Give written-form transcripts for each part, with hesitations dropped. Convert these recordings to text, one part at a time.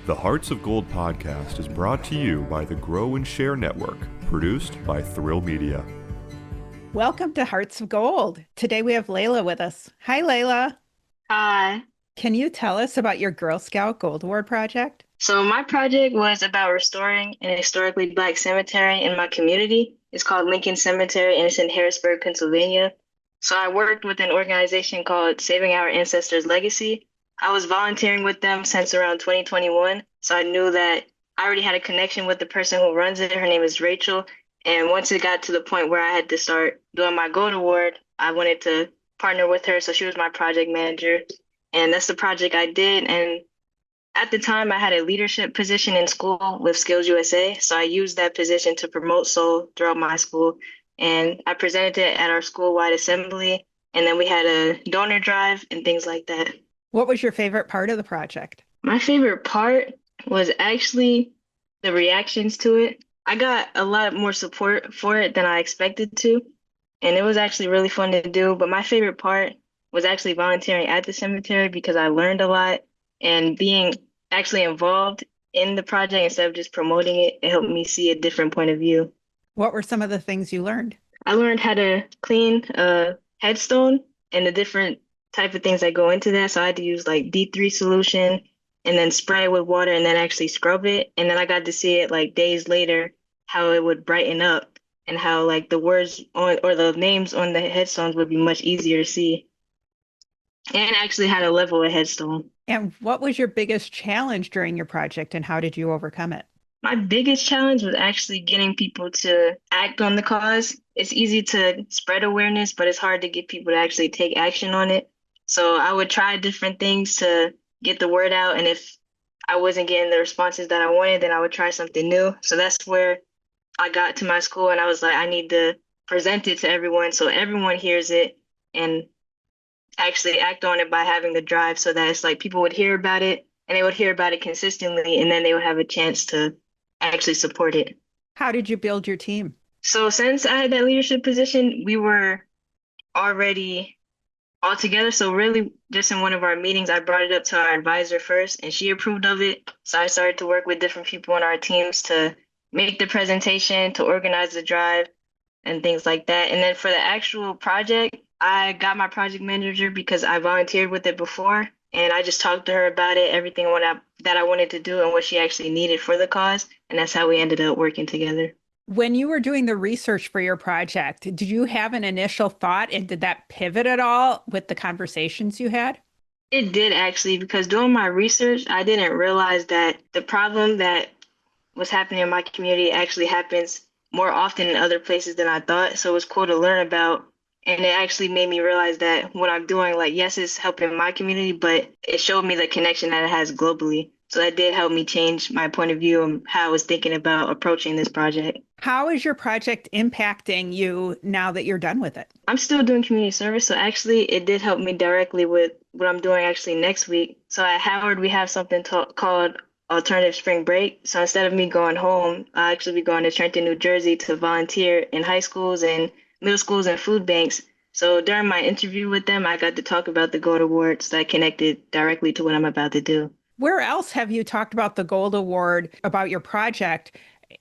The Hearts of Gold podcast is brought to you by the Grow and Share Network, produced by Thrill Media. Welcome to Hearts of Gold. Today we have Layla with us. Hi, Layla. Hi. Can you tell us about your Girl Scout Gold Award project? So my project was about restoring an historically Black cemetery in my community. It's called Lincoln Cemetery and it's in Harrisburg, Pennsylvania. So I worked with an organization called Saving Our Ancestors' Legacy. I was volunteering with them since around 2021. So I knew that I already had a connection with the person who runs it. Her name is Rachel. And once it got to the point where I had to start doing my Gold Award, I wanted to partner with her. So she was my project manager. And that's the project I did. And at the time, I had a leadership position in school with SkillsUSA. So I used that position to promote SOAL throughout my school. And I presented it at our school-wide assembly. And then we had a donor drive and things like that. What was your favorite part of the project? My favorite part was actually the reactions to it. I got a lot more support for it than I expected to. And it was actually really fun to do. But my favorite part was actually volunteering at the cemetery because I learned a lot. And being actually involved in the project instead of just promoting it, it helped me see a different point of view. What were some of the things you learned? I learned how to clean a headstone and the different type of things that go into that. So I had to use like D3 solution and then spray it with water and then actually scrub it. And then I got to see it like days later, how it would brighten up and how like the words on or the names on the headstones would be much easier to see. And actually had to level a headstone. And what was your biggest challenge during your project and how did you overcome it? My biggest challenge was actually getting people to act on the cause. It's easy to spread awareness, but it's hard to get people to actually take action on it. So I would try different things to get the word out. And if I wasn't getting the responses that I wanted, then I would try something new. So that's where I got to my school and I was like, I need to present it to everyone so everyone hears it and actually act on it by having the drive so that it's like people would hear about it and they would hear about it consistently and then they would have a chance to actually support it. How did you build your team? So since I had that leadership position, we were already all together. So really just in one of our meetings, I brought it up to our advisor first and she approved of it. So I started to work with different people on our teams to make the presentation, to organize the drive and things like that. And then for the actual project, I got my project manager because I volunteered with it before. And I just talked to her about it, everything that I wanted to do and what she actually needed for the cause. And that's how we ended up working together. When you were doing the research for your project, did you have an initial thought and did that pivot at all with the conversations you had? It did actually, because doing my research, I didn't realize that the problem that was happening in my community actually happens more often in other places than I thought. So it was cool to learn about. And it actually made me realize that what I'm doing, like, yes, it's helping my community, but it showed me the connection that it has globally. So that did help me change my point of view and how I was thinking about approaching this project. How is your project impacting you now that you're done with it? I'm still doing community service. So actually, it did help me directly with what I'm doing actually next week. So at Howard, we have something called alternative spring break. So instead of me going home, I actually be going to Trenton, New Jersey to volunteer in high schools and middle schools and food banks. So during my interview with them, I got to talk about the Gold Awards that connected directly to what I'm about to do. Where else have you talked about the Gold Award, about your project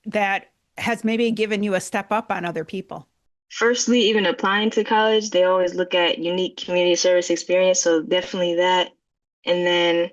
that has maybe given you a step up on other people? Firstly, even applying to college, they always look at unique community service experience. So definitely that. And then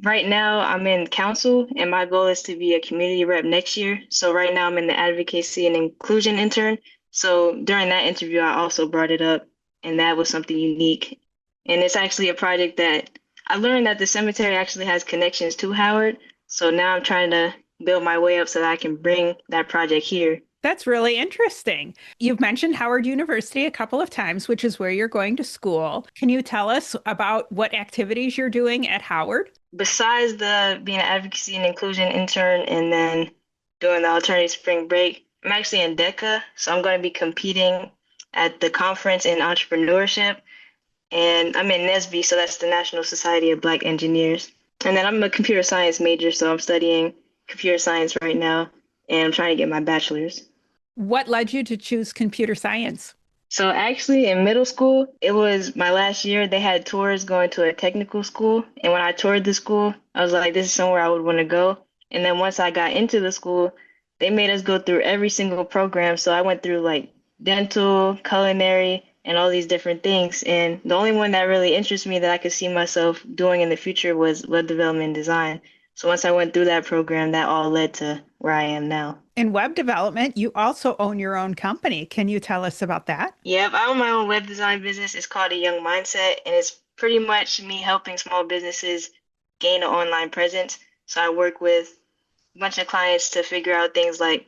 right now I'm in council and my goal is to be a community rep next year. So right now I'm in the advocacy and inclusion intern. So during that interview, I also brought it up and that was something unique. And it's actually a project that I learned that the cemetery actually has connections to Howard. So now I'm trying to build my way up so that I can bring that project here. That's really interesting. You've mentioned Howard University a couple of times, which is where you're going to school. Can you tell us about what activities you're doing at Howard? Besides the being an advocacy and inclusion intern and then doing the alternative spring break, I'm actually in DECA, so I'm going to be competing at the conference in entrepreneurship. And I'm in NSBE, so that's the National Society of Black Engineers. And then I'm a computer science major, so I'm studying computer science right now, and I'm trying to get my bachelor's. What led you to choose computer science? So actually in middle school, it was my last year. They had tours going to a technical school. And when I toured the school, I was like, this is somewhere I would want to go. And then once I got into the school, they made us go through every single program. So I went through like dental, culinary, and all these different things. And the only one that really interests me that I could see myself doing in the future was web development and design. So once I went through that program, that all led to where I am now. In web development, you also own your own company. Can you tell us about that? Yep, I own my own web design business. It's called A Young Mindset, and it's pretty much me helping small businesses gain an online presence. So I work with a bunch of clients to figure out things like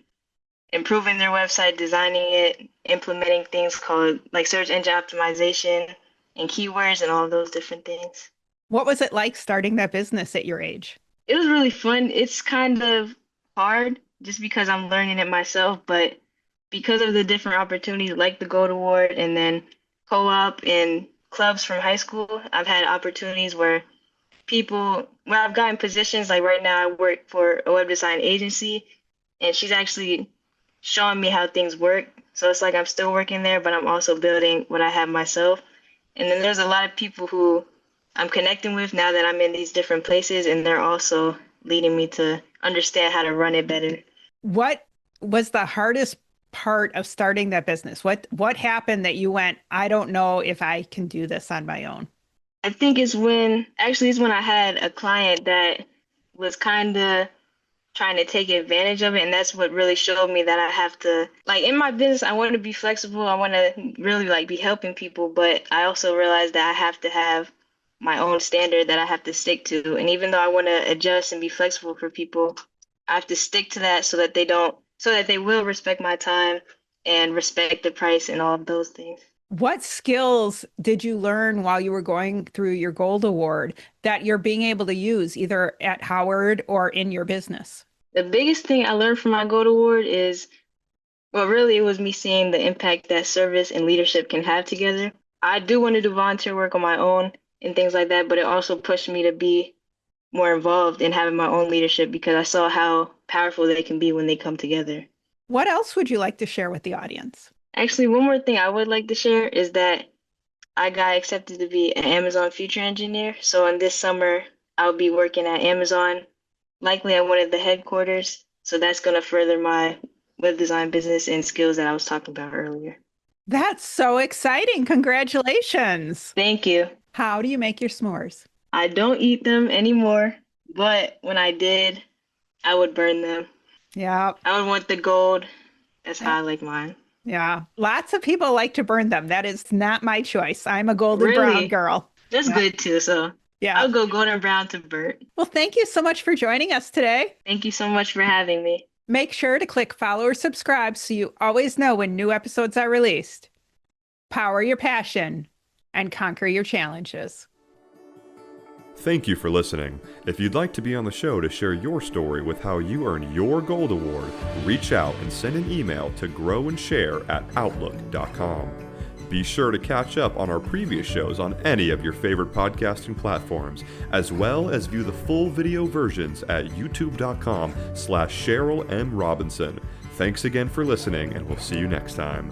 improving their website, designing it, implementing things called like search engine optimization and keywords and all of those different things. What was it like starting that business at your age? It was really fun. It's kind of hard just because I'm learning it myself, but because of the different opportunities like the Gold Award and then co-op and clubs from high school, I've had opportunities where I've gotten positions, like right now I work for a web design agency and she's actually showing me how things work. So it's like I'm still working there, but I'm also building what I have myself. And then there's a lot of people who I'm connecting with now that I'm in these different places, and they're also leading me to understand how to run it better. What was the hardest part of starting that business? What happened that you went, I don't know if I can do this on my own? I think it's when I had a client that was kind of trying to take advantage of it. And that's what really showed me that I have to, like in my business, I want to be flexible. I want to really like be helping people, but I also realized that I have to have my own standard that I have to stick to. And even though I want to adjust and be flexible for people, I have to stick to that so that they will respect my time and respect the price and all of those things. What skills did you learn while you were going through your Gold Award that you're being able to use either at Howard or in your business? The biggest thing I learned from my Gold Award is, well, really, it was me seeing the impact that service and leadership can have together. I do want to do volunteer work on my own and things like that, but it also pushed me to be more involved in having my own leadership because I saw how powerful they can be when they come together. What else would you like to share with the audience? Actually, one more thing I would like to share is that I got accepted to be an Amazon future engineer. So in this summer, I'll be working at Amazon, likely at one of the headquarters. So that's going to further my web design business and skills that I was talking about earlier. That's so exciting. Congratulations. Thank you. How do you make your s'mores? I don't eat them anymore, but when I did, I would burn them. Yeah. I would want the gold. That's how I like mine. Yeah. Lots of people like to burn them. That is not my choice. I'm a golden brown girl. That's good too. So yeah, I'll go golden brown to burnt. Well, thank you so much for joining us today. Thank you so much for having me. Make sure to click follow or subscribe so you always know when new episodes are released. Power your passion and conquer your challenges. Thank you for listening. If you'd like to be on the show to share your story with how you earned your Gold Award, reach out and send an email to growandshare@outlook.com. Be sure to catch up on our previous shows on any of your favorite podcasting platforms, as well as view the full video versions at youtube.com/Cheryl M. Robinson. Thanks again for listening, and we'll see you next time.